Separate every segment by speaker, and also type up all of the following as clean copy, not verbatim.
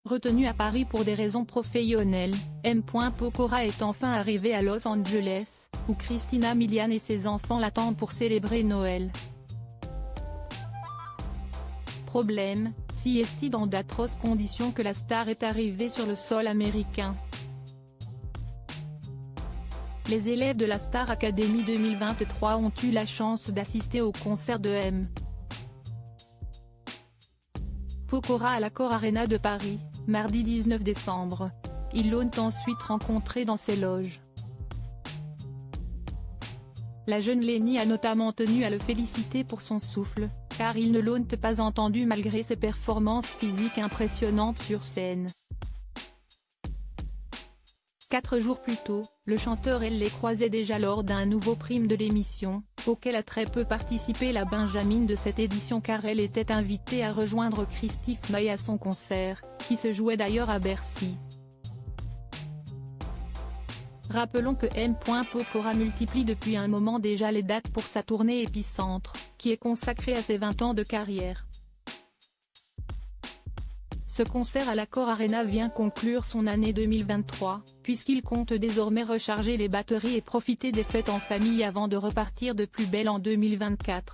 Speaker 1: Retenu à Paris pour des raisons professionnelles, M. Pokora est enfin arrivé à Los Angeles, où Christina Milian et ses enfants l'attendent pour célébrer Noël. Problème, est dans d'atroces conditions que la star est arrivée sur le sol américain. Les élèves de la Star Academy 2023 ont eu la chance d'assister au concert de M. Pokora à l'Accor Arena de Paris, mardi 19 décembre. Ils l'ont ensuite rencontré dans ses loges. La jeune Lenny a notamment tenu à le féliciter pour son souffle, car il ne l'ont pas entendu malgré ses performances physiques impressionnantes sur scène. 4 jours plus tôt, le chanteur les croisait déjà lors d'un nouveau prime de l'émission, auquel a très peu participé la Benjamin de cette édition car elle était invitée à rejoindre Christophe Maé à son concert, qui se jouait d'ailleurs à Bercy. Rappelons que M. Pokora multiplie depuis un moment déjà les dates pour sa tournée Épicentre, qui est consacrée à ses 20 ans de carrière. Ce concert à l'Accor Arena vient conclure son année 2023, puisqu'il compte désormais recharger les batteries et profiter des fêtes en famille avant de repartir de plus belle en 2024.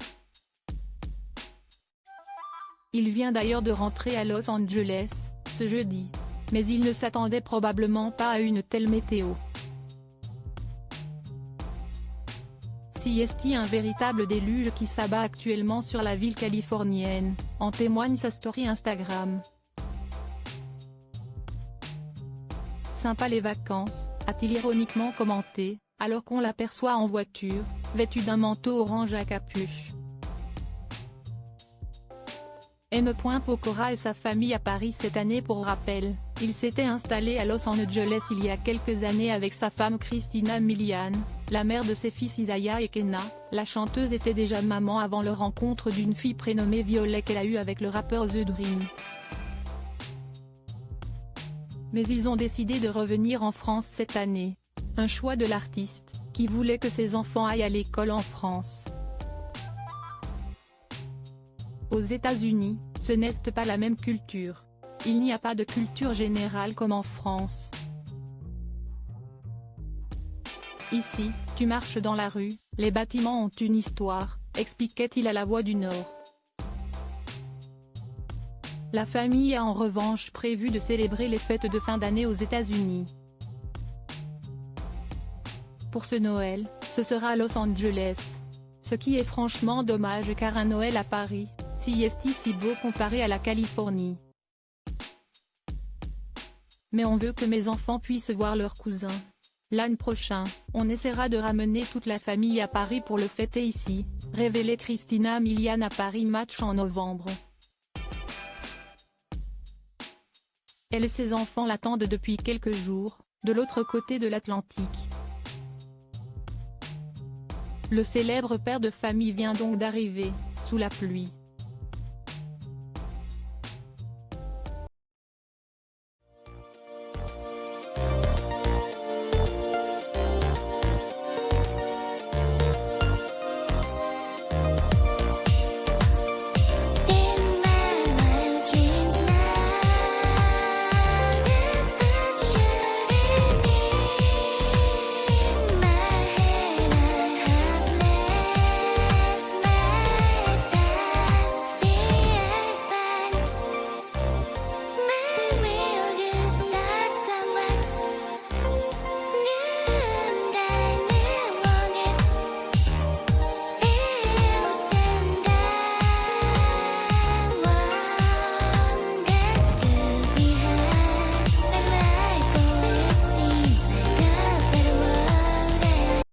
Speaker 1: Il vient d'ailleurs de rentrer à Los Angeles, ce jeudi. Mais il ne s'attendait probablement pas à une telle météo. Un véritable déluge qui s'abat actuellement sur la ville californienne, en témoigne sa story Instagram. Sympa les vacances, a-t-il ironiquement commenté, alors qu'on l'aperçoit en voiture, vêtu d'un manteau orange à capuche. M. Pokora et sa famille à Paris cette année. Pour rappel, il s'était installé à Los Angeles il y a quelques années avec sa femme Christina Milian, la mère de ses fils Isaiah et Kenna. La chanteuse était déjà maman avant leur rencontre d'une fille prénommée Violet qu'elle a eue avec le rappeur The Dream. Mais ils ont décidé de revenir en France cette année. Un choix de l'artiste, qui voulait que ses enfants aillent à l'école en France. Aux États-Unis, ce n'est pas la même culture. Il n'y a pas de culture générale comme en France. Ici, tu marches dans la rue, les bâtiments ont une histoire, expliquait-il à La Voix du Nord. La famille a en revanche prévu de célébrer les fêtes de fin d'année aux États-Unis. Pour ce Noël, ce sera à Los Angeles. Ce qui est franchement dommage car un Noël à Paris, si beau comparé à la Californie. Mais on veut que mes enfants puissent voir leurs cousins. L'année prochaine, on essaiera de ramener toute la famille à Paris pour le fêter ici, révélait Christina Milian à Paris Match en novembre. Elle et ses enfants l'attendent depuis quelques jours, de l'autre côté de l'Atlantique. Le célèbre père de famille vient donc d'arriver, sous la pluie.